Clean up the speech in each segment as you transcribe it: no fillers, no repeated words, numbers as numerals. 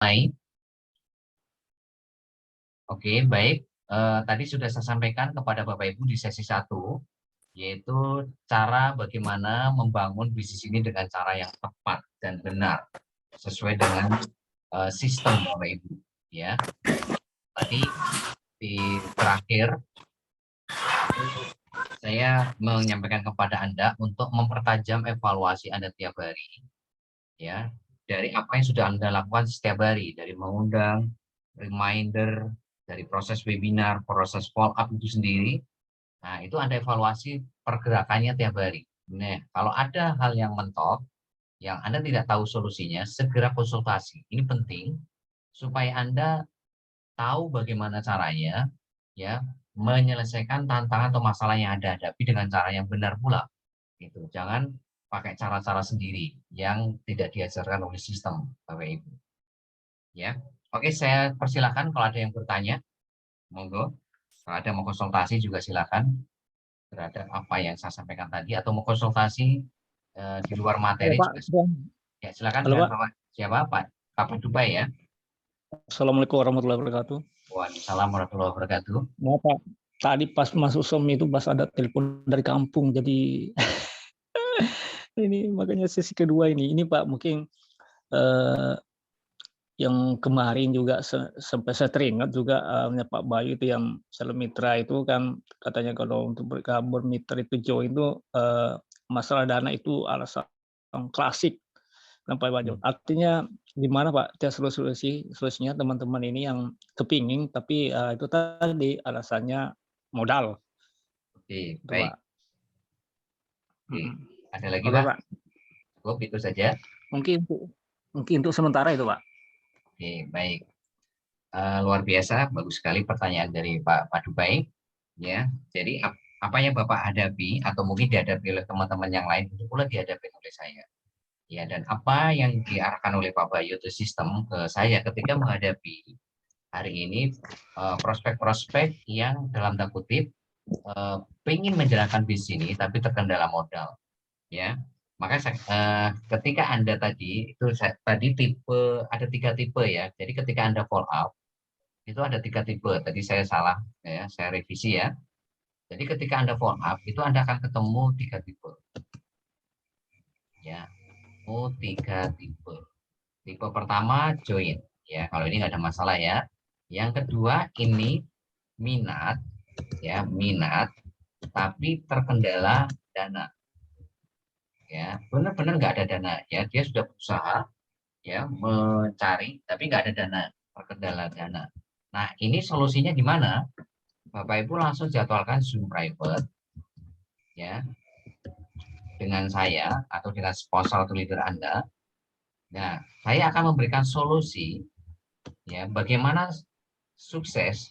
mulai. Oke, baik. Tadi sudah saya sampaikan kepada Bapak Ibu di sesi 1, yaitu cara bagaimana membangun bisnis ini dengan cara yang tepat dan benar, sesuai dengan sistem Bapak Ibu. Ya, tadi di terakhir saya menyampaikan kepada Anda untuk mempertajam evaluasi Anda tiap hari, ya, dari apa yang sudah Anda lakukan setiap hari, dari mengundang, reminder, dari proses webinar, proses follow up itu sendiri. Nah, itu Anda evaluasi pergerakannya tiap hari. Nah, kalau ada hal yang mentok, yang Anda tidak tahu solusinya, segera konsultasi. Ini penting supaya Anda tahu bagaimana caranya, ya, menyelesaikan tantangan atau masalah yang Anda hadapi dengan cara yang benar pula. Gitu. Jangan pakai cara-cara sendiri yang tidak diajarkan oleh sistem, Bapak Ibu. Ya, oke, saya persilakan kalau ada yang bertanya, monggo. Kalau ada mau konsultasi juga silakan terhadap apa yang saya sampaikan tadi, atau mau konsultasi di luar Halo materi Pak. juga. Ya, silakan Halo dengan Pak. Bapak siapa, Pak? Pak Dubai ya. Assalamualaikum warahmatullahi wabarakatuh. Waalaikumsalam warahmatullahi wabarakatuh. Mau Pak, tadi pas masuk Zoom itu pas ada telepon dari kampung, jadi ini makanya sesi kedua ini. Ini Pak mungkin yang kemarin juga sampai saya teringat juga Pak Bayu itu yang Selmitra itu kan katanya kalau untuk bermitra itu join itu masalah dana itu alasan klasik. Sampai Bayu. Artinya gimana Pak? Solusinya teman-teman ini yang kepingin tapi itu tadi alasannya modal. Oke, Itu baik. Pak. Oke. Ada lagi, Oke Pak? Pak. Cukup itu saja. Mungkin untuk sementara itu Pak. Oke, baik. Luar biasa, bagus sekali pertanyaan dari Pak Dubai. Ya, jadi apa yang Bapak hadapi atau mungkin dihadapi oleh teman-teman yang lain itu pula dihadapi oleh saya. Ya, dan apa yang diarahkan oleh Pak Bayu itu sistem ke saya ketika menghadapi hari ini prospek-prospek yang dalam tanda kutip ingin menjalankan bisnis ini tapi terkendala modal. Ya, maka ketika Anda tadi itu tadi ada 3 tipe ya. Jadi ketika Anda follow up itu ada 3 tipe. Tadi saya salah ya, saya revisi ya. Jadi ketika Anda follow up itu Anda akan ketemu 3 tipe. Ya, 3 tipe. Tipe pertama join ya, kalau ini nggak ada masalah ya. Yang kedua ini minat ya, minat tapi terkendala dana. Ya, benar-benar nggak ada dana ya, dia sudah berusaha ya mencari tapi nggak ada dana, terkendala dana. Nah, ini solusinya di mana? Bapak Ibu langsung jadwalkan Zoom private ya dengan saya atau dengan sponsor atau leader Anda. Nah, saya akan memberikan solusi ya bagaimana sukses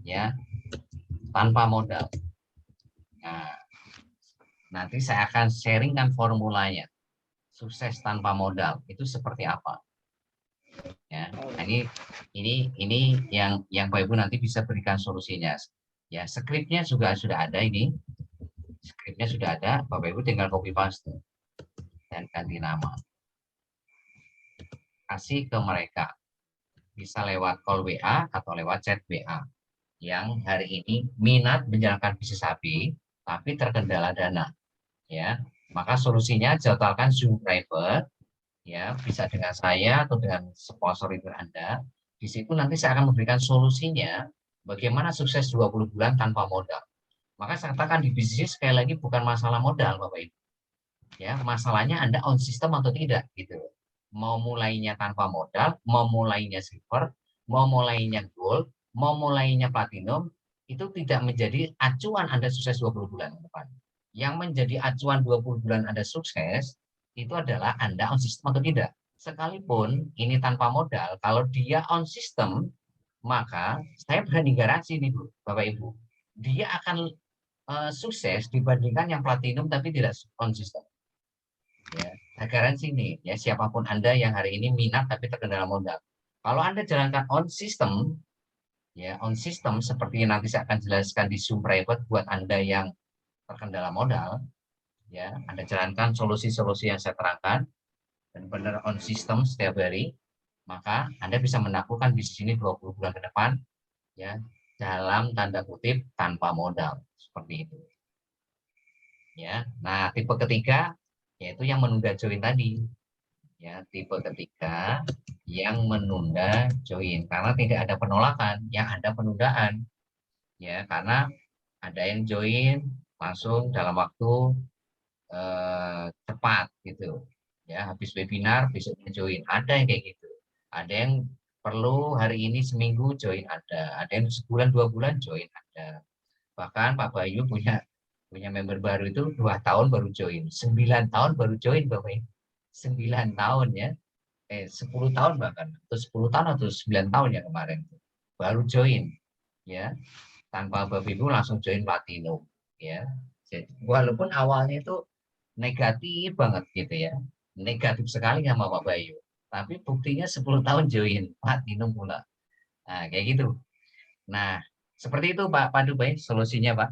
ya tanpa modal. Nah, nanti saya akan sharingkan formulanya. Sukses tanpa modal itu seperti apa? Ya, nah ini yang Bapak Ibu nanti bisa berikan solusinya. Ya, skripnya juga sudah ada ini. Skripnya sudah ada, Bapak Ibu tinggal copy paste dan ganti nama. Kasih ke mereka. Bisa lewat call WA atau lewat chat WA. Yang hari ini minat menjalankan bisnis AB tapi terkendala dana. Ya, maka solusinya jadwalkan Zoom private ya, bisa dengan saya atau dengan sponsor itu Anda. Di situ nanti saya akan memberikan solusinya bagaimana sukses 20 bulan tanpa modal. Maka saya katakan di bisnis sekali lagi bukan masalah modal Bapak Ibu. Ya, masalahnya Anda on system atau tidak gitu. Mau mulainya tanpa modal, mau mulainya silver, mau mulainya gold, mau mulainya platinum, itu tidak menjadi acuan Anda sukses 20 bulan ke depan. Yang menjadi acuan 20 bulan Anda sukses itu adalah Anda on system atau tidak. Sekalipun ini tanpa modal, kalau dia on system, maka saya berani garansi nih Bu, Bapak Ibu, dia akan sukses dibandingkan yang platinum tapi tidak on system. Ya, saya garansi nih ya, siapapun Anda yang hari ini minat tapi terkendala modal. Kalau Anda jalankan on system, ya on system seperti nanti saya akan jelaskan di Zoom private buat Anda yang terkendala modal, ya Anda jalankan solusi-solusi yang saya terangkan dan benar on system setiap hari, maka Anda bisa menaklukkan bisnis ini 20 bulan ke depan, ya, dalam tanda kutip tanpa modal, seperti itu. Ya, nah tipe ketiga yaitu yang menunda join tadi. Ya, tipe ketiga yang menunda join karena tidak ada penolakan, yang ada penundaan. Ya, karena ada yang join langsung dalam waktu cepat gitu. Ya, habis webinar besoknya join. Ada yang kayak gitu. Ada yang perlu hari ini seminggu join ada yang sebulan 2 bulan join ada. Bahkan Pak Bayu punya member baru itu 2 tahun baru join, 9 tahun baru join Bapak Ibu. 9 tahun ya, 10 tahun bahkan, atau 10 tahun atau 9 tahun ya kemarin baru join ya, tanpa Bapak Ibu langsung join platinum ya. Jadi, walaupun awalnya itu negatif banget gitu ya, negatif sekali sama Pak Bayu, tapi buktinya 10 tahun join platinum pula. Nah kayak gitu. Nah seperti itu Pak Pandu, baik solusinya Pak.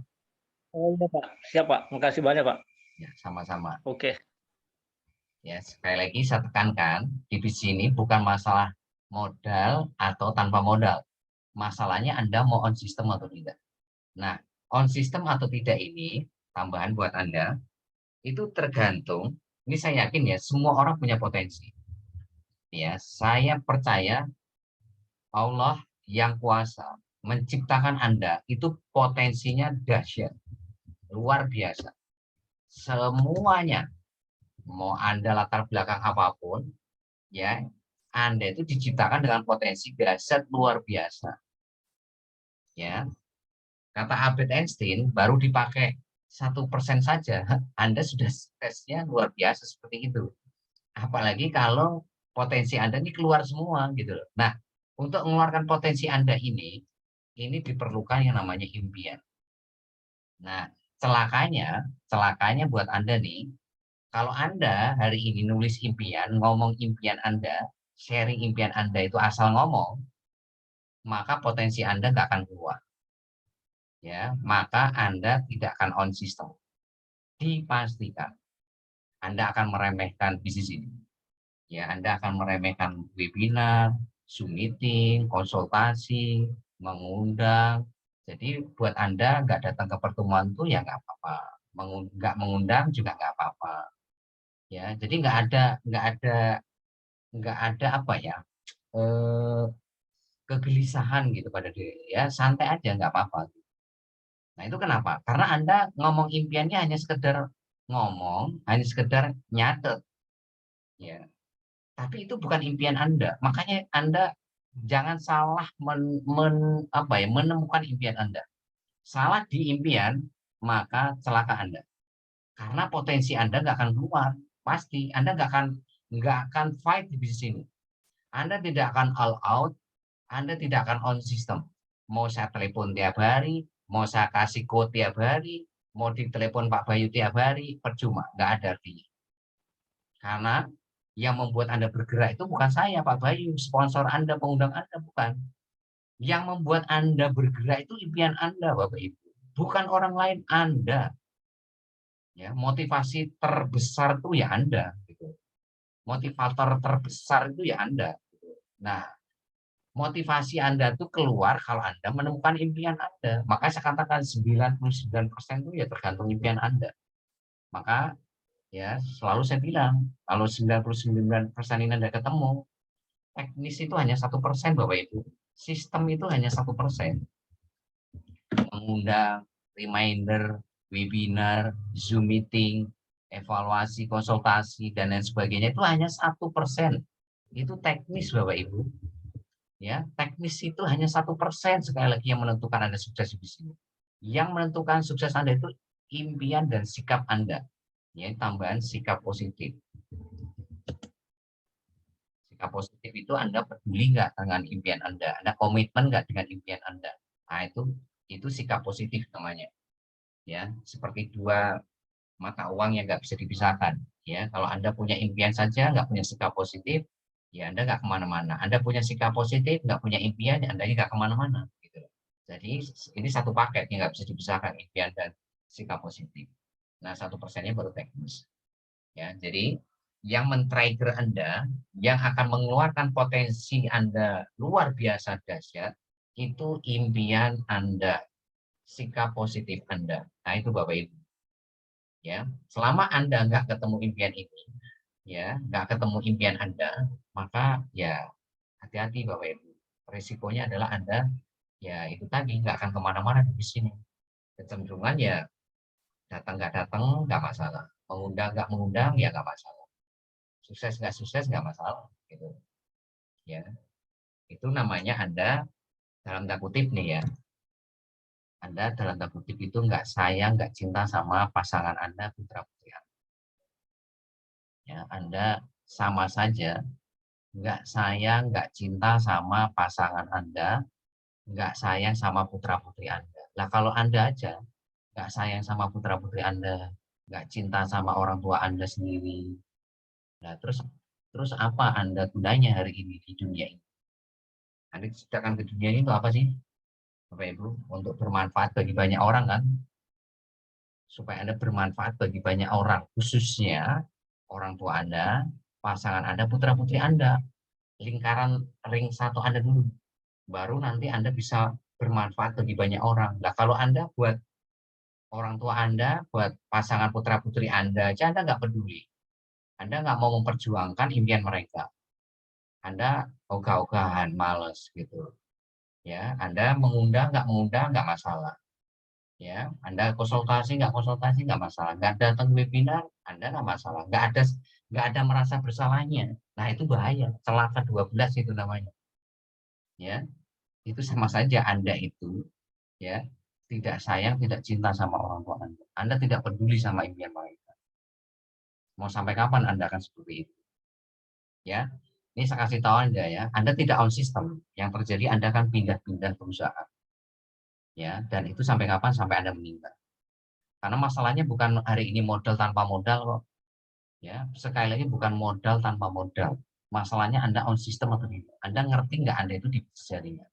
Oh iya Pak, siap Pak, makasih banyak Pak. Ya, sama-sama. Oke. Ya, sekali lagi saya tekankan, di sini bukan masalah modal atau tanpa modal. Masalahnya Anda mau on system atau tidak. Nah, on system atau tidak ini, tambahan buat Anda, itu tergantung, ini saya yakin ya, semua orang punya potensi. Ya, saya percaya Allah yang kuasa menciptakan Anda itu potensinya dahsyat, luar biasa. Semuanya, mau Anda latar belakang apapun, ya, Anda itu diciptakan dengan potensi dahsyat luar biasa. Ya, kata Albert Einstein baru dipakai 1% saja, Anda sudah stresnya luar biasa seperti itu. Apalagi kalau potensi Anda ini keluar semua gitu loh. Nah, untuk mengeluarkan potensi Anda ini diperlukan yang namanya impian. Nah, celakanya buat Anda nih, kalau Anda hari ini nulis impian, ngomong impian Anda, sharing impian Anda itu asal ngomong, maka potensi Anda nggak akan keluar. Ya, maka Anda tidak akan on system. Dipastikan Anda akan meremehkan bisnis ini. Ya, Anda akan meremehkan webinar, Zoom meeting, konsultasi, mengundang. Jadi buat Anda nggak datang ke pertemuan itu ya nggak apa-apa. Nggak mengundang juga nggak apa-apa. Ya, jadi nggak ada apa ya, eh, kegelisahan gitu pada diri. Ya, santai aja nggak apa-apa. Nah, itu kenapa? Karena Anda ngomong impiannya hanya sekedar ngomong, hanya sekedar nyatet. Ya. Tapi itu bukan impian Anda. Makanya Anda jangan salah menemukan impian Anda. Salah di impian, maka celaka Anda. Karena potensi Anda nggak akan keluar. Pasti Anda nggak akan fight di bisnis ini. Anda tidak akan all out, Anda tidak akan on system. Mau saya telepon tiap hari, mau saya kasih quote tiap hari, mau ditelepon Pak Bayu tiap hari, percuma, nggak ada artinya. Karena yang membuat Anda bergerak itu bukan saya, Pak Bayu, sponsor Anda, pengundang Anda, bukan. Yang membuat Anda bergerak itu impian Anda, Bapak Ibu. Bukan orang lain, Anda. Ya, motivasi terbesar itu ya Anda. Gitu. Motivator terbesar itu ya Anda. Gitu. Nah, motivasi Anda itu keluar kalau Anda menemukan impian Anda. Maka saya katakan 99% itu ya tergantung impian Anda. Maka ya selalu saya bilang, kalau 99% ini Anda ketemu, teknis itu hanya 1% Bapak Ibu. Sistem itu hanya 1%. Mengundang, reminder, webinar, Zoom meeting, evaluasi, konsultasi, dan lain sebagainya itu hanya 1%. Itu teknis Bapak Ibu. Ya, teknis itu hanya 1% sekali lagi yang menentukan Anda sukses di sini. Yang menentukan sukses Anda itu impian dan sikap Anda. Ya, tambahan sikap positif. Sikap positif itu Anda peduli nggak dengan impian Anda? Anda komitmen nggak dengan impian Anda? Nah, itu sikap positif namanya. Ya, seperti dua mata uang yang nggak bisa dipisahkan. Ya, kalau Anda punya impian saja, nggak punya sikap positif, ya Anda nggak kemana-mana. Anda punya sikap positif, nggak punya impian, ya Anda nggak kemana-mana. Gitu. Jadi ini satu paket yang nggak bisa dipisahkan, impian dan sikap positif. Nah, 1%-nya baru teknis. Ya, jadi yang men-trigger Anda, yang akan mengeluarkan potensi Anda luar biasa dahsyat, itu impian Anda, sikap positif Anda. Nah, itu Bapak Ibu. Ya, selama Anda nggak ketemu impian ini, ya, nggak ketemu impian Anda, maka ya hati-hati Bapak Ibu. Risikonya adalah Anda, ya itu tadi, nggak akan kemana-mana di sini. Kecenderungan ya datang, nggak masalah. Mengundang, nggak mengundang, ya nggak masalah. Sukses, nggak masalah. Gitu. Ya, itu namanya Anda, dalam tanda kutip nih ya, Anda dalam tanda kutip itu nggak sayang, nggak cinta sama pasangan Anda, putra-putri Anda. Ya, Anda sama saja nggak sayang, nggak cinta sama pasangan Anda, nggak sayang sama putra-putri Anda. Nah, kalau Anda aja nggak sayang sama putra-putri Anda, nggak cinta sama orang tua Anda sendiri, nah terus terus apa Anda gunanya hari ini di dunia ini? Anda ciptakan ke dunia ini itu apa sih, Bapak Ibu? Untuk bermanfaat bagi banyak orang kan? Supaya Anda bermanfaat bagi banyak orang, khususnya orang tua Anda, pasangan Anda, putra-putri Anda. Lingkaran ring satu Anda dulu. Baru nanti Anda bisa bermanfaat bagi banyak orang. Nah, kalau Anda buat orang tua Anda, buat pasangan putra-putri Anda aja Anda nggak peduli. Anda nggak mau memperjuangkan impian mereka. Anda ogah-ogahan, males gitu. Ya, Anda mengundang nggak masalah. Ya, Anda konsultasi nggak masalah. Nggak datang webinar, Anda nggak masalah. Nggak ada merasa bersalahnya. Nah, itu bahaya. Celaka 12 itu namanya. Ya, itu sama saja Anda itu ya tidak sayang, tidak cinta sama orang tua Anda. Anda tidak peduli sama impian mereka. Mau sampai kapan Anda akan seperti itu? Ya, ini saya kasih tahu Anda ya. Anda tidak on system. Yang terjadi Anda akan pindah-pindah perusahaan. Ya, dan itu sampai kapan? Sampai Anda meninggal. Karena masalahnya bukan hari ini modal tanpa modal kok. Ya, sekali lagi bukan modal tanpa modal. Masalahnya Anda on system atau tidak. Anda ngerti nggak Anda itu di jaringan?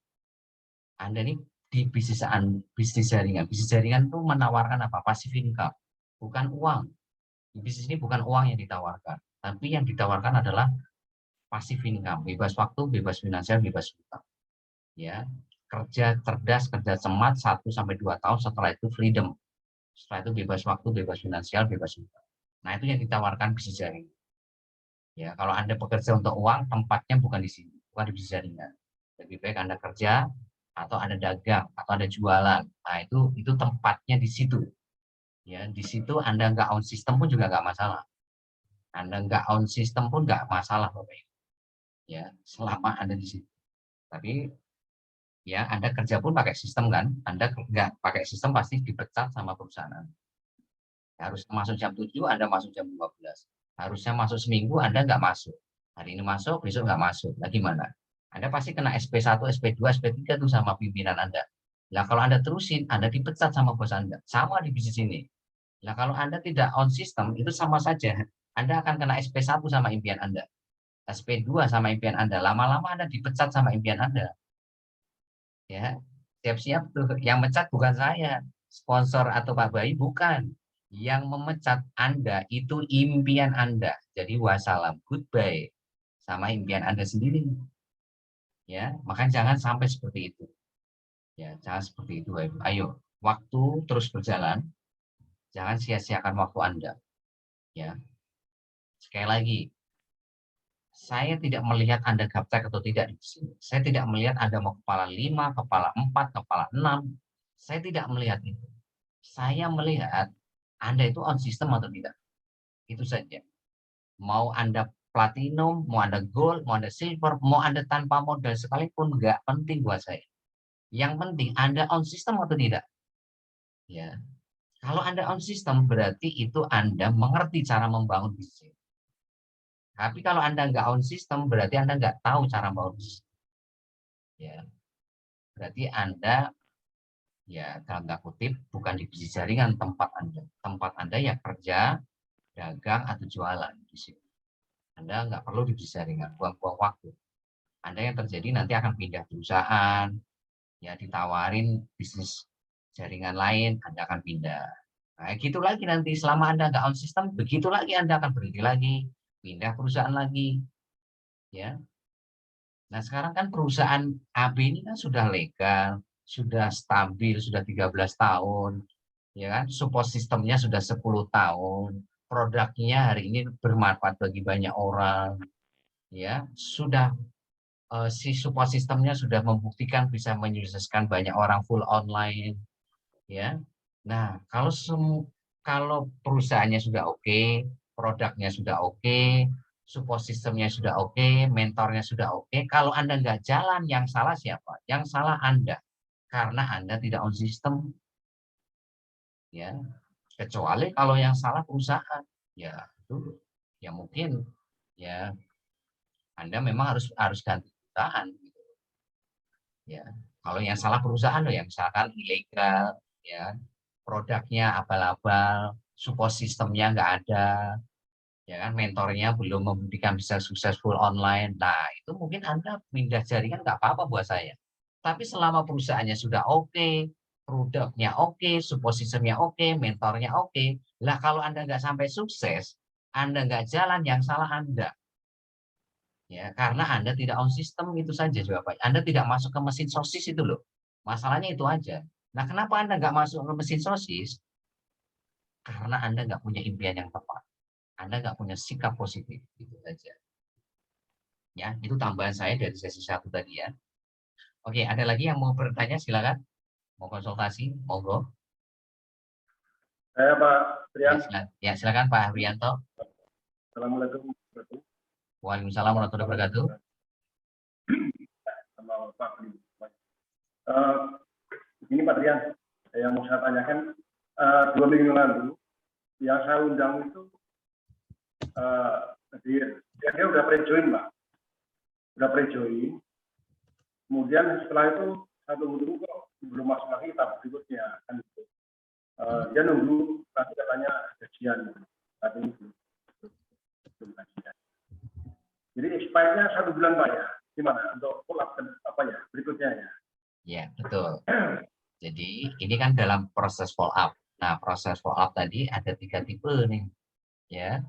Anda ini di bisnis jaringan. Bisnis jaringan itu menawarkan apa? Passive income, bukan uang. Di bisnis ini bukan uang yang ditawarkan, tapi yang ditawarkan adalah passive income, bebas waktu, bebas finansial, bebas hutang. Ya, kerja cerdas, kerja cermat 1 sampai 2 tahun, setelah itu freedom. Setelah itu bebas waktu, bebas finansial, bebas hutang. Nah, itu yang ditawarkan bisnis jaringan. Ya, kalau Anda bekerja untuk uang, tempatnya bukan di sini, bukan di bisnis jaringan. Lebih baik Anda kerja atau Anda dagang atau Anda jualan. Nah, itu tempatnya di situ. Ya, di situ Anda nggak on system pun juga nggak masalah. Anda nggak on system pun nggak masalah, Bapak Ibu. Ya, selama Anda di situ. Tapi ya Anda kerja pun pakai sistem kan? Anda nggak pakai sistem pasti dipecat sama perusahaan. Harus masuk jam 7, Anda masuk jam 12. Harusnya masuk seminggu, Anda nggak masuk. Hari ini masuk, besok nggak masuk. Nah, gimana? Anda pasti kena SP1, SP2, SP3 tuh sama pimpinan Anda. Nah, kalau Anda terusin, Anda dipecat sama bos Anda. Sama di bisnis ini. Nah, kalau Anda tidak on system, itu sama saja. Anda akan kena SP1 sama impian Anda. SP2 sama impian Anda. Lama-lama Anda dipecat sama impian Anda. Ya, siap-siap tuh. Yang mecat bukan saya, sponsor atau Pak Bayi bukan. Yang memecat Anda itu impian Anda. Jadi wassalam, goodbye sama impian Anda sendiri. Ya, makanya jangan sampai seperti itu. Ya, jangan seperti itu, Bapak. Ayo, waktu terus berjalan, jangan sia-siakan waktu Anda. Ya, sekali lagi, saya tidak melihat Anda gaptek atau tidak di sini. Saya tidak melihat Anda mau kepala 5, kepala 4, kepala 6. Saya tidak melihat itu. Saya melihat Anda itu on system atau tidak. Itu saja. Mau Anda platinum, mau Anda gold, mau Anda silver, mau Anda tanpa modal sekalipun, nggak penting buat saya. Yang penting Anda on system atau tidak. Ya. Kalau Anda on system, berarti itu Anda mengerti cara membangun bisnis. Tapi kalau Anda nggak on system, berarti Anda nggak tahu cara membangun bisnis. Ya. Berarti Anda ya dalam tanda kutip bukan di bisnis jaringan tempat Anda. Tempat Anda ya kerja, dagang atau jualan di sini. Anda nggak perlu di bisnis jaringan, buang-buang waktu. Anda yang terjadi nanti akan pindah perusahaan, ya ditawarin bisnis jaringan lain, Anda akan pindah. Nah, gitu lagi nanti selama Anda nggak on system, begitu lagi Anda akan berhenti lagi, pindah perusahaan lagi, ya. Nah, sekarang kan perusahaan AB ini kan sudah legal, sudah stabil, sudah 13 tahun, ya kan? Support sistemnya sudah 10 tahun, produknya hari ini bermanfaat bagi banyak orang, ya. Sudah si support sistemnya sudah membuktikan bisa menyukseskan banyak orang full online, ya. Nah, kalau perusahaannya sudah oke, produknya sudah oke, support sistemnya sudah oke, mentornya sudah oke, kalau Anda nggak jalan, yang salah siapa? Yang salah Anda, karena Anda tidak on sistem, ya. Kecuali kalau yang salah perusahaan, ya itu, ya mungkin, ya Anda memang harus ganti perusahaan, gitu. Ya. Kalau yang salah perusahaan loh, yang misalkan ilegal, ya produknya abal-abal, support sistemnya nggak ada, ya kan, mentornya belum membuktikan bisa successful online. Nah, itu mungkin Anda pindah jaringan nggak apa-apa buat saya. Tapi selama perusahaannya sudah oke, produknya oke, support sistemnya oke, mentornya oke, lah kalau Anda nggak sampai sukses, Anda nggak jalan, yang salah Anda. Ya, karena Anda tidak on sistem, itu saja jawabannya. Anda tidak masuk ke mesin sosis itu loh. Masalahnya itu aja. Nah, kenapa Anda nggak masuk ke mesin sosis? Karena Anda nggak punya impian yang tepat. Anda nggak punya sikap positif, itu saja. Ya, itu tambahan saya dari sesi 1 tadi ya. Oke, ada lagi yang mau bertanya, silakan. Mau konsultasi, monggo. Saya Pak Ya, Trian. ya, silakan Pak Haryanto. Assalamualaikum. Waalaikumsalam warahmatullahi wabarakatuh. Sama Pak. Begini Pak Trian, yang mau saya tanyakan, 2 minggu lalu yang saya undang itu dia udah pre-join Pak, udah pre-join. Kemudian setelah itu saya tunggu kok belum masuk lagi tahap berikutnya kan gitu. Dia nunggu nanti katanya gajian, tapi ini belum gajian. Jadi expirednya 1 bulan Pak ya, gimana untuk follow up apa ya berikutnya ya? Ya, betul. Jadi ini kan dalam proses follow up. Nah, proses follow up tadi ada 3 tipe nih, ya.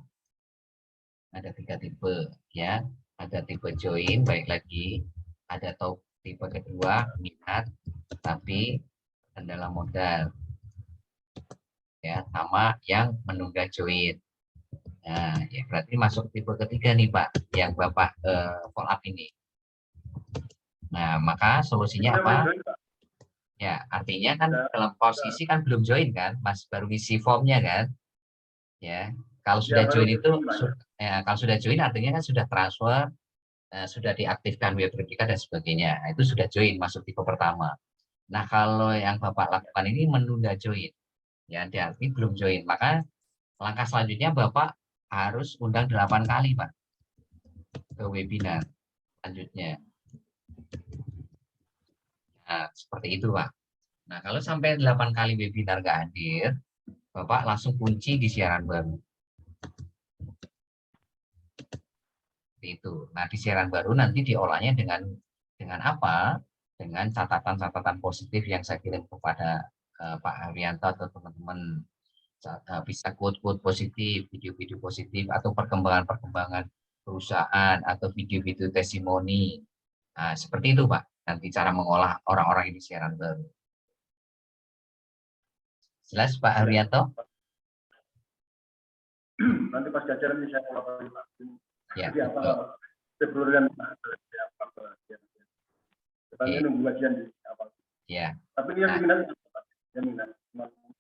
Ada 3 tipe, ya. Ada tipe join, baik lagi. Ada tipe kedua, minat, tapi kendala modal. Ya, sama yang menunda join. Nah, ya berarti masuk tipe ketiga nih, Pak, yang Bapak follow up ini. Nah, maka solusinya apa? Ya, artinya kan dalam posisi kan belum join kan, Mas, baru ngisi formnya kan. Ya, kalau sudah join itu, ya, kalau sudah join artinya kan sudah transfer, sudah diaktifkan web replika dan sebagainya. Nah, itu sudah join, masuk tipe pertama. Nah, kalau yang Bapak lakukan ini menunda join, ya, arti belum join. Maka langkah selanjutnya Bapak harus undang 8 kali, Pak, ke webinar selanjutnya. Nah, seperti itu, Pak. Nah, kalau sampai 8 kali webinar nggak hadir, Bapak langsung kunci di siaran baru. Itu. Nah, di siaran baru nanti diolahnya dengan apa? Dengan catatan-catatan positif yang saya kirim kepada Pak Haryanto atau teman-teman. Bisa quote-quote positif, video-video positif, atau perkembangan-perkembangan perusahaan, atau video-video testimoni. Nah, seperti itu, Pak. Nanti cara mengolah orang-orang ini siaran baru. Jelas, Pak Haryanto? Nanti pas jajaran ini saya laporin Pak. Ya, jadi apa Februari dan kita nunggu gajian di apa. Ya. Tapi dia minat.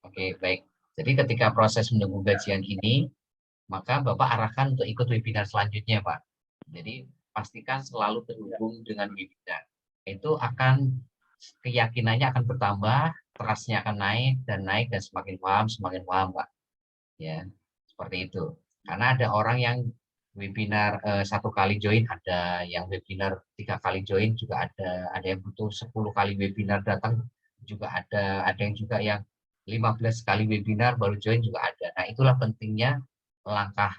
Oke, baik. Jadi ketika proses menunggu gajian ini, maka Bapak arahkan untuk ikut webinar selanjutnya, Pak. Jadi pastikan selalu terhubung dengan webinar. Itu akan, keyakinannya akan bertambah, trust-nya akan naik, dan semakin paham, Pak. Ya, seperti itu. Karena ada orang yang webinar 1 kali join, ada yang webinar 3 kali join juga ada yang butuh 10 kali webinar datang juga ada yang juga yang 15 kali webinar baru join juga ada. Nah, itulah pentingnya langkah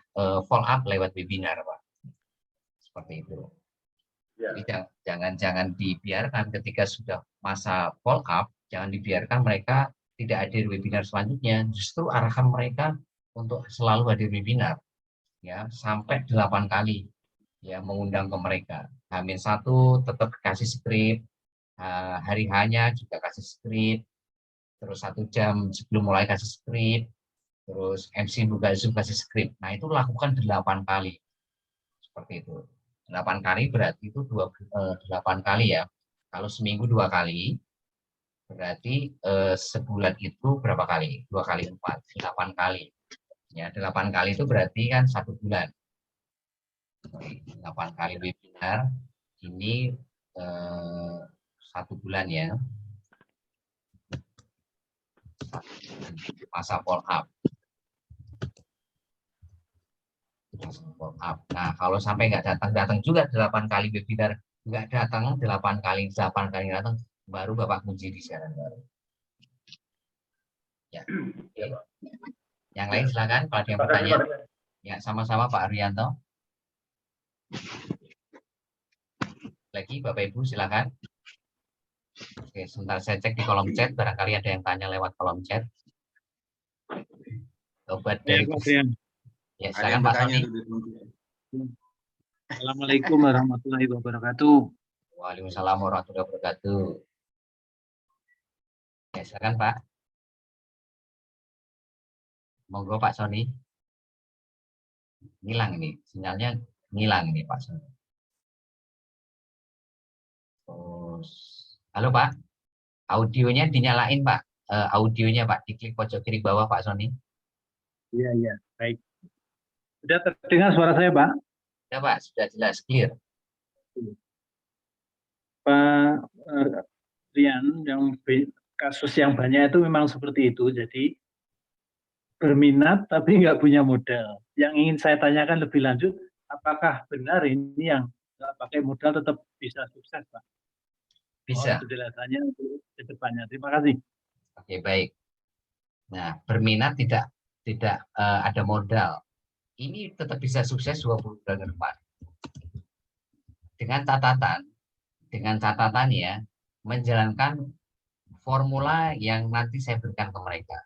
follow up lewat webinar, Pak. Seperti itu. Jadi jangan dibiarkan ketika sudah masa follow up, jangan dibiarkan mereka tidak hadir webinar selanjutnya. Justru arahkan mereka untuk selalu hadir webinar. ya sampai 8 kali ya mengundang ke mereka. H-1 tetap kasih skrip, hari hanya juga kasih skrip, terus 1 jam sebelum mulai kasih skrip, terus MC buka Zoom kasih skrip. Nah itu lakukan 8 kali seperti itu. 8 kali berarti itu 8 kali ya. Kalau seminggu 2 kali, berarti sebulan itu berapa kali? 2 kali 4, 8 kali. Ya, 8 kali itu berarti kan 1 bulan. 8 kali webinar ini 1 bulan ya. Masa follow up. Nah, kalau sampai nggak datang juga 8 kali webinar, nggak datang 8 kali datang, baru Bapak kunci di siaran baru. Ya. Oke. Yang lain silakan kalau ada yang bertanya. Ya, sama-sama Pak Arianto. Lagi Bapak Ibu silakan. Oke, sebentar saya cek di kolom chat, barangkali ada yang tanya lewat kolom chat. Obat dari ya, silakan Pak Sony. Assalamualaikum warahmatullahi wabarakatuh. Waalaikumsalam warahmatullahi wabarakatuh. Ya, silakan Pak. Monggo Pak Sony. Ngilang ini, sinyalnya ngilang nih Pak Sony. Terus, halo Pak, audionya dinyalain Pak. Audionya Pak, diklik pojok kiri bawah Pak Sony. Iya, baik. Sudah terdengar suara saya, Pak? Ya Pak, sudah jelas, clear. Pak Rian, kasus yang banyak itu memang seperti itu, jadi berminat tapi nggak punya modal. Yang ingin saya tanyakan lebih lanjut, apakah benar ini yang nggak pakai modal tetap bisa sukses, Pak? Bisa. Penjelasannya untuk ke depannya. Terima kasih. Oke, baik. Nah, berminat tidak ada modal. Ini tetap bisa sukses 20 bulan ke depan. Dengan catatan ya, menjalankan formula yang nanti saya berikan ke mereka.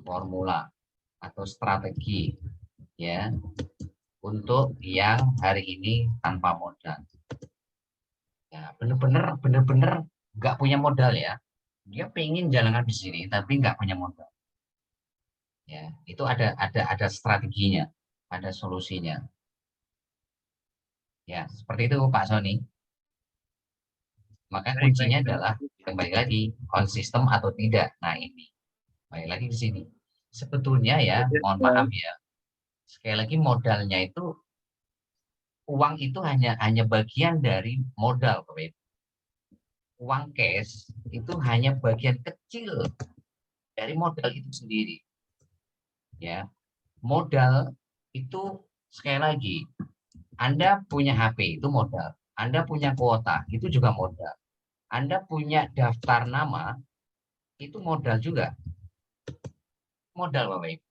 Formula atau strategi ya untuk yang hari ini tanpa modal. Ya, bener-bener nggak punya modal ya. Dia pengen jalankan di sini tapi nggak punya modal. Ya, itu ada strateginya, ada solusinya. Ya, seperti itu Pak Sony. Maka kuncinya adalah kembali lagi konsisten atau tidak. Nah, ini. Balik lagi di sini. Sebetulnya ya, mohon maaf ya. Sekali lagi modalnya itu uang itu hanya bagian dari modal, Bapak Ibu. Uang cash itu hanya bagian kecil dari modal itu sendiri. Ya. Modal itu sekali lagi Anda punya HP itu modal, Anda punya kuota itu juga modal. Anda punya daftar nama itu modal juga. Modal Bapak Ibu.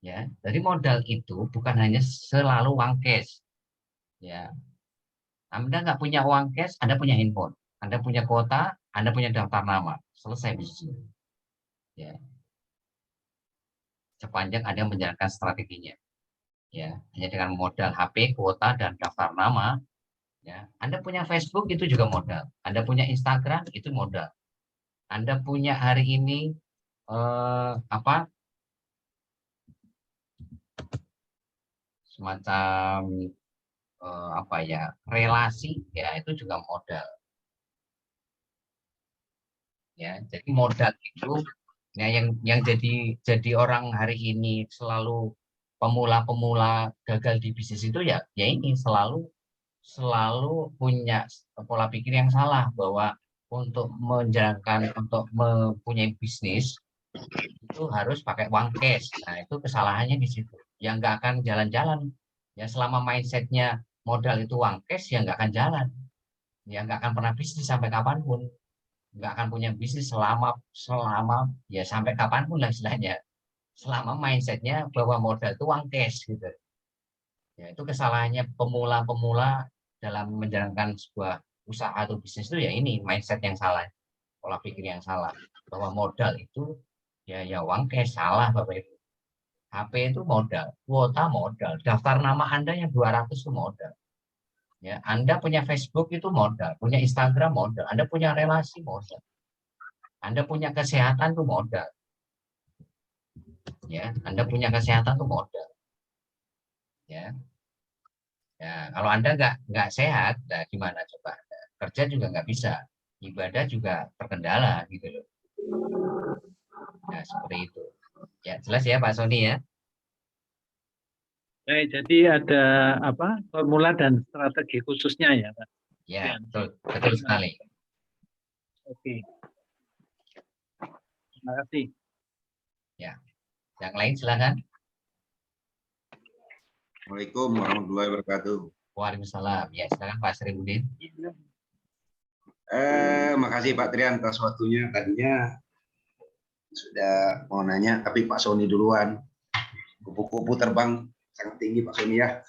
Ya, jadi modal itu bukan hanya selalu uang cash. Ya. Anda nggak punya uang cash, Anda punya handphone. Anda punya kuota, Anda punya daftar nama. Selesai bisnis. Ya. Sepanjang Anda menjalankan strateginya. Ya, hanya dengan modal HP, kuota, dan daftar nama, ya. Anda punya Facebook itu juga modal. Anda punya Instagram itu modal. Anda punya hari ini semacam relasi ya itu juga modal. Ya, jadi modal itu ya yang jadi orang hari ini selalu pemula-pemula gagal di bisnis itu ya ini selalu punya pola pikir yang salah bahwa untuk mempunyai bisnis itu harus pakai uang cash. Nah, itu kesalahannya di situ. Yang nggak akan jalan-jalan. Ya selama mindsetnya modal itu uang cash ya nggak akan jalan. Ya nggak akan pernah bisnis sampai kapanpun. Nggak akan punya bisnis selama ya sampai kapanpun lah istilahnya. Selama mindsetnya bahwa modal itu uang cash gitu. Ya, itu kesalahannya pemula-pemula dalam menjalankan sebuah usaha atau bisnis itu ya ini mindset yang salah, pola pikir yang salah bahwa modal itu ya uang cash. Salah Bapak Ibu. HP itu modal, kuota modal, daftar nama Anda yang 200 itu modal. Ya, Anda punya Facebook itu modal, punya Instagram modal, Anda punya relasi modal. Anda punya kesehatan itu modal. Ya, Anda punya kesehatan itu modal. Ya. Ya, kalau Anda nggak sehat, nah gimana coba? Kerja juga nggak bisa, ibadah juga terkendala gitu loh. Nah, seperti itu. Ya, jelas ya Pak Sony ya. Baik, jadi ada apa formula dan strategi khususnya ya, Pak? Ya, Ya. betul sekali. Oke. Terima kasih. Ya, yang lain silakan. Assalamualaikum warahmatullahi wabarakatuh. Waalaikumsalam. Ya, silakan Pak Seribuddin. Makasih Pak Trian atas waktunya. Tadinya sudah mau nanya, tapi Pak Sony duluan. Kupu-kupu terbang sangat tinggi Pak Sony ya.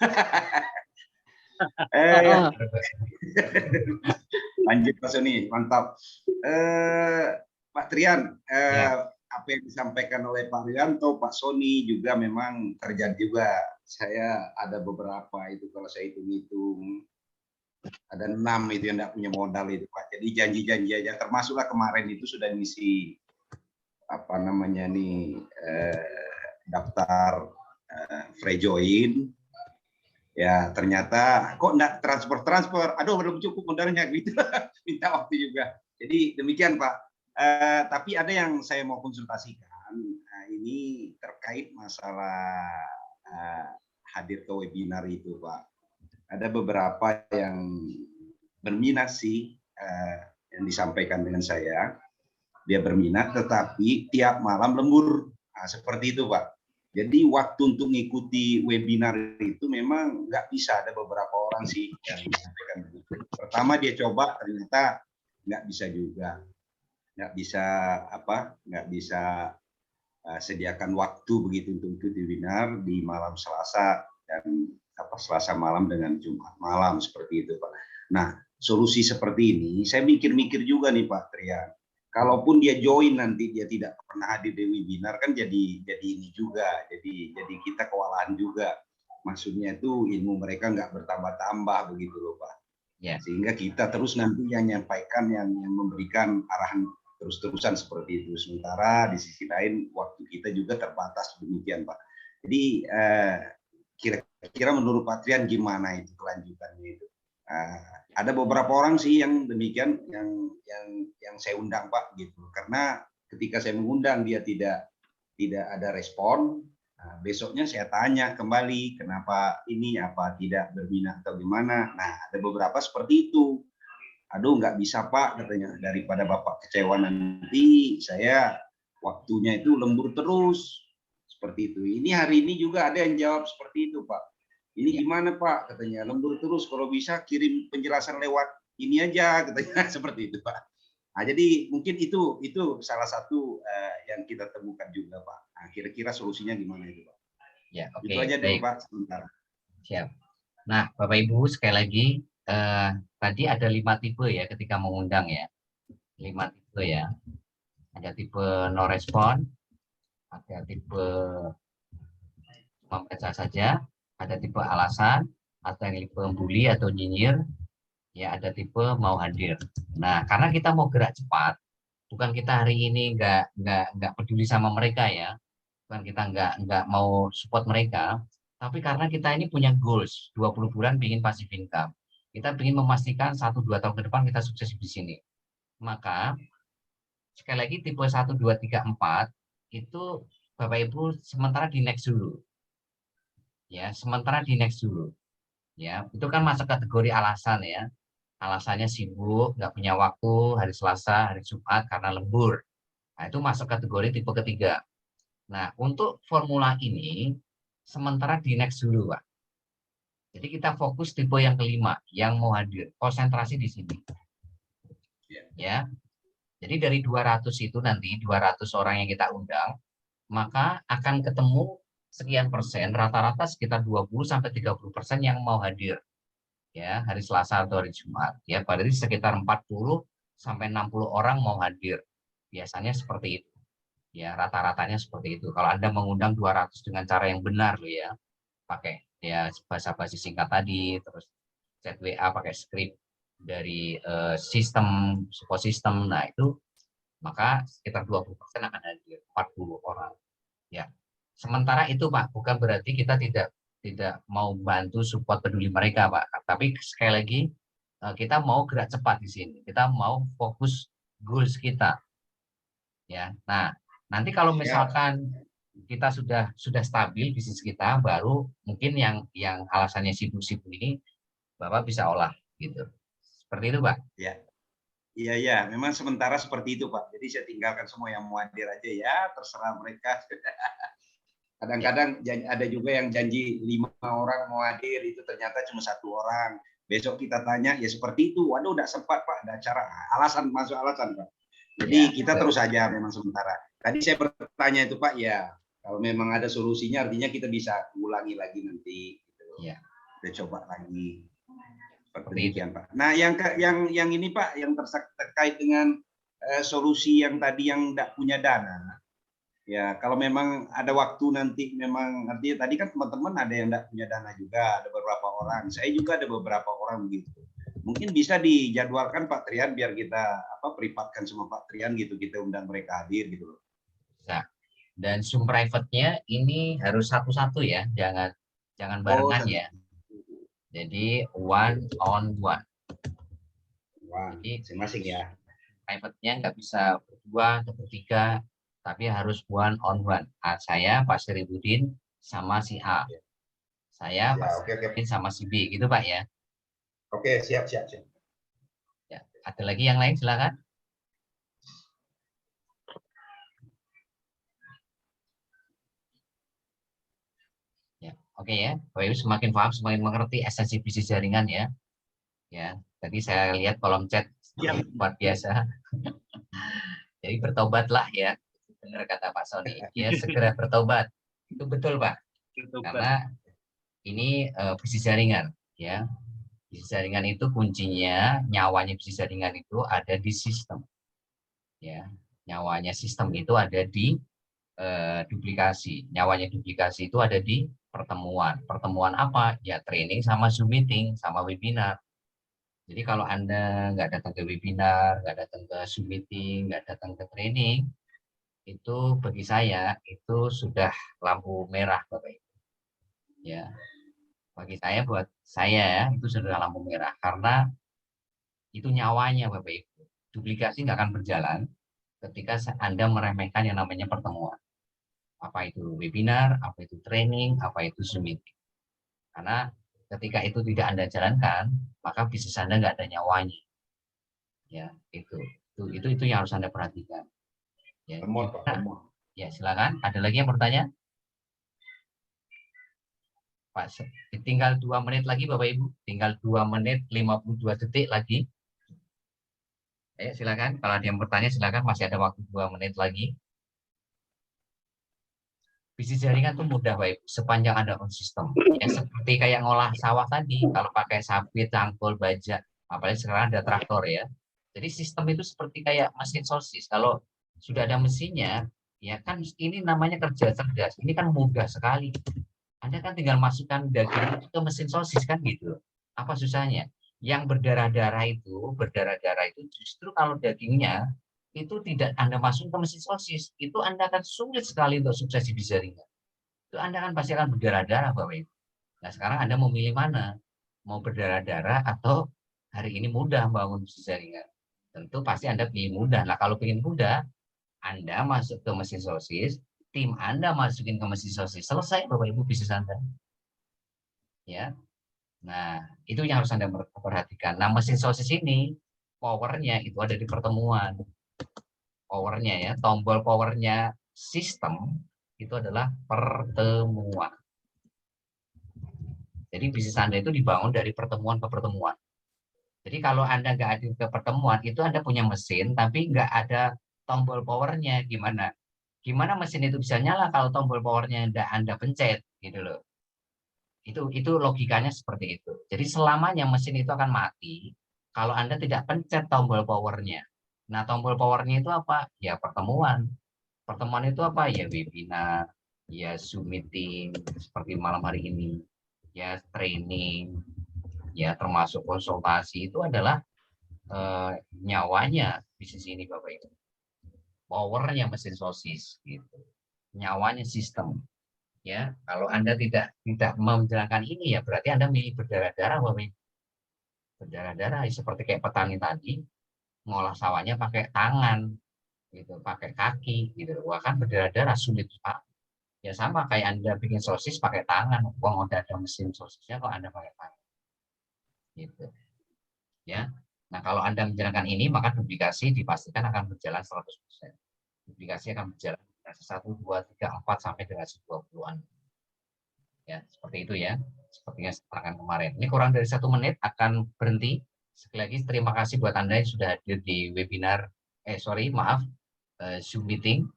Lanjut Pak Sony, mantap. Pak Trian, apa yang disampaikan oleh Pak Rianto, Pak Sony juga memang terjadi juga. Saya ada beberapa itu kalau saya hitung-hitung ada 6 itu yang tidak punya modal itu Pak. Jadi janji-janji aja, termasuklah kemarin itu sudah ngisi apa namanya nih daftar free join. Ya ternyata kok enggak transfer, aduh belum cukup modalnya gitu, minta waktu juga. Jadi demikian Pak. Tapi ada yang saya mau konsultasikan, ini terkait masalah hadir ke webinar itu Pak. Ada beberapa yang berminat sih yang disampaikan dengan saya. Dia berminat tetapi tiap malam lembur. Nah, seperti itu Pak. Jadi waktu untuk mengikuti webinar itu memang nggak bisa. Ada beberapa orang sih yang disampaikan begitu. Pertama dia coba ternyata nggak bisa juga. Nggak bisa sediakan waktu begitu untuk ikuti webinar di malam Selasa dan Selasa malam dengan Jumat malam seperti itu Pak. Nah solusi seperti ini saya mikir-mikir juga nih Pak Trian. Kalaupun dia join nanti dia tidak pernah hadir di webinar kan jadi ini juga, jadi kita kewalahan juga. Maksudnya itu ilmu mereka nggak bertambah-tambah begitu loh Pak. Ya. Sehingga kita terus nanti yang menyampaikan, yang memberikan arahan terus-terusan seperti itu. Sementara di sisi lain waktu kita juga terbatas demikian Pak. Jadi kira-kira menurut Pak Trian gimana itu kelanjutannya itu? Ada beberapa orang sih yang demikian yang saya undang Pak gitu, karena ketika saya mengundang dia tidak ada respon. Besoknya saya tanya kembali kenapa ini, apa tidak berminat atau gimana. Nah ada beberapa seperti itu. Aduh nggak bisa Pak katanya, daripada Bapak kecewa nanti saya waktunya itu lembur terus seperti itu. Ini hari ini juga ada yang jawab seperti itu Pak. Ini gimana Pak katanya, lembur terus, kalau bisa kirim penjelasan lewat ini aja katanya seperti itu Pak. Nah, jadi mungkin itu salah satu yang kita temukan juga Pak. Nah, kira-kira solusinya gimana itu Pak? Ya, oke. Itu aja dulu Pak sementara. Siap. Nah, Bapak Ibu sekali lagi tadi ada 5 tipe ya ketika mengundang ya. 5 tipe ya. Ada tipe no respon, ada tipe membaca saja, ada tipe alasan, atau yang tipe bully atau nyinyir, ya ada tipe mau hadir. Nah, karena kita mau gerak cepat, bukan kita hari ini nggak peduli sama mereka ya, bukan kita nggak mau support mereka, tapi karena kita ini punya goals 20 bulan ingin passive income, kita ingin memastikan 1-2 tahun ke depan kita sukses di sini. Maka sekali lagi tipe 1, 2, 3, 4 itu Bapak Ibu sementara di next dulu. Ya, sementara di next dulu. Ya, itu kan masuk kategori alasan ya. Alasannya sibuk, nggak punya waktu hari Selasa, hari Jumat karena lembur. Nah, itu masuk kategori tipe ketiga. Nah, untuk formula ini sementara di next dulu, Pak. Jadi kita fokus tipe yang kelima, yang mau hadir. Konsentrasi di sini. Ya. Jadi dari 200 itu nanti 200 orang yang kita undang, maka akan ketemu sekian persen, rata-rata sekitar 20-30% yang mau hadir. Ya, hari Selasa atau hari Jumat. Ya, berarti sekitar 40-60 orang mau hadir. Biasanya seperti itu. Ya, rata-ratanya seperti itu. Kalau Anda mengundang 200 dengan cara yang benar loh ya, pakai ya basa-basi singkat tadi, terus chat WA pakai script dari sistem, support system. Nah, itu maka sekitar 20% akan hadir, 40 orang. Ya. Sementara itu, Pak, bukan berarti kita tidak mau bantu support peduli mereka, Pak. Tapi sekali lagi kita mau gerak cepat di sini. Kita mau fokus goals kita. Ya. Nah, nanti kalau misalkan kita sudah stabil bisnis kita, baru mungkin yang alasannya sibuk-sibuk ini Bapak bisa olah gitu. Seperti itu, Pak. Ya. Iya, ya, memang sementara seperti itu, Pak. Jadi saya tinggalkan semua yang mau hadir aja ya, terserah mereka. Kadang-kadang ada juga yang janji 5 orang mau hadir, itu ternyata cuma 1 orang. Besok kita tanya, ya seperti itu. Waduh, udah sempat, Pak. Ada acara alasan, masuk alasan, Pak. Jadi Ya, kita terus saja memang sementara. Tadi saya bertanya itu, Pak, ya kalau memang ada solusinya, artinya kita bisa ulangi lagi nanti. Gitu. Ya. Kita coba lagi. Seperti Seperti itu. demikian, Pak. Nah, yang ini, Pak, yang terkait dengan solusi yang tadi yang tidak punya dana. Ya, kalau memang ada waktu nanti memang artinya tadi kan teman-teman ada yang tidak punya dana juga, ada beberapa orang. Saya juga ada beberapa orang begitu. Mungkin bisa dijadwalkan Pak Trian biar kita peripatkan sama Pak Trian gitu, kita undang mereka hadir gitu loh. Nah, dan Zoom private-nya ini harus satu-satu ya, jangan barengan ya. Jadi one on one. Wah, masing-masing ya. Private-nya nggak bisa berdua atau bertiga, tapi harus one on one. Saya Pak Sheribudin sama si A. Saya Pak Sheribudin sama si B, gitu Pak ya. Oke, siap. Ya, ada lagi yang lain silakan. Ya, oke ya. Bapak Ibu semakin paham, semakin mengerti esensi bisnis jaringan ya. Ya, tadi saya lihat kolom chat luar biasa. Jadi bertobatlah ya. Benar kata Pak Sony. Ya, segera bertobat. Itu betul, Pak. Karena ini bisnis jaringan ya. Bisnis jaringan itu kuncinya, nyawanya bisnis jaringan itu ada di sistem. Ya, nyawanya sistem itu ada di duplikasi. Nyawanya duplikasi itu ada di pertemuan. Pertemuan apa? Ya training sama Zoom meeting, sama webinar. Jadi kalau Anda nggak datang ke webinar, nggak datang ke Zoom meeting, nggak datang ke training, itu bagi saya itu sudah lampu merah, Bapak Ibu. Ya, bagi saya, buat saya itu sudah lampu merah karena itu nyawanya, Bapak Ibu. Duplikasi nggak akan berjalan ketika Anda meremehkan yang namanya pertemuan. Apa itu webinar, apa itu training, apa itu Zoom meeting. Karena ketika itu tidak Anda jalankan, maka bisnis Anda nggak ada nyawanya. Ya, itu yang harus Anda perhatikan. Ya, ya silakan. Ada lagi yang bertanya? Pak, tinggal 2 menit lagi Bapak Ibu. Tinggal 2 menit 52 detik lagi. Ayo silakan. Kalau ada yang bertanya silakan. Masih ada waktu 2 menit lagi. Bisnis jaringan itu mudah Bapak Ibu. Sepanjang Anda konsisten. Ya, seperti kayak ngolah sawah tadi. Kalau pakai sabit, cangkul, bajak. Apalagi sekarang ada traktor ya. Jadi sistem itu seperti kayak mesin sosis. Kalau sudah ada mesinnya, ya kan ini namanya kerja cerdas. Ini kan mudah sekali. Anda kan tinggal masukkan daging ke mesin sosis kan gitu. Apa susahnya? Yang berdarah-darah itu justru kalau dagingnya itu tidak Anda masuk ke mesin sosis, itu Anda akan sulit sekali untuk sukses di jaringan. Itu Anda kan pasti akan berdarah-darah Bapak Ibu. Nah sekarang Anda mau milih mana? Mau berdarah-darah atau hari ini mudah membangun bisnis jaringan? Tentu pasti Anda pilih mudah. Nah kalau ingin mudah, Anda masuk ke mesin sosis, tim Anda masukin ke mesin sosis, selesai Bapak Ibu bisnis Anda. Ya. Nah, itu yang harus Anda perhatikan. Nah, mesin sosis ini powernya itu ada di pertemuan. Powernya ya, tombol powernya sistem itu adalah pertemuan. Jadi bisnis Anda itu dibangun dari pertemuan ke pertemuan. Jadi kalau Anda nggak hadir ke pertemuan, itu Anda punya mesin, tapi nggak ada tombol powernya. Gimana mesin itu bisa nyala kalau tombol powernya Anda pencet gitu loh. Itu logikanya seperti itu. Jadi selamanya mesin itu akan mati kalau Anda tidak pencet tombol powernya. Nah, tombol powernya itu apa? Ya pertemuan. pertemuan itu apa? Ya webinar, ya Zoom meeting seperti malam hari ini, ya training, ya termasuk konsultasi itu adalah nyawanya bisnis ini Bapak Ibu. Powernya mesin sosis gitu. Nyawanya sistem. Ya, kalau Anda tidak menjalankan ini ya berarti Anda milih berdarah-darah Bapak Ibu. Berdarah-darah seperti kayak petani tadi ngolah sawahnya pakai tangan gitu, pakai kaki gitu. Wah kan berdarah-darah sulit Pak. Ya sama kayak Anda bikin sosis pakai tangan, uang udah ada mesin sosisnya kok Anda pakai tangan. Gitu. Ya. Nah, kalau Anda menjalankan ini maka duplikasi dipastikan akan berjalan 100%. Duplikasi akan berjalan 1, 2, 3, 4 sampai dengan 20-an. Ya, seperti itu ya. Sepertinya serangan kemarin. Ini kurang dari 1 menit akan berhenti. Sekali lagi terima kasih buat Anda yang sudah hadir di webinar Zoom meeting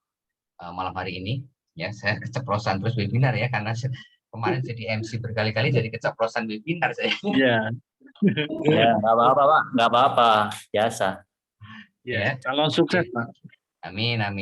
malam hari ini. Ya, saya keceplosan terus webinar ya karena kemarin jadi MC berkali-kali jadi keceplosan webinar saya. Iya. Ya, nggak apa-apa, Pak. Nggak apa-apa. Biasa. Ya, calon sukses, Pak. Amin, amin.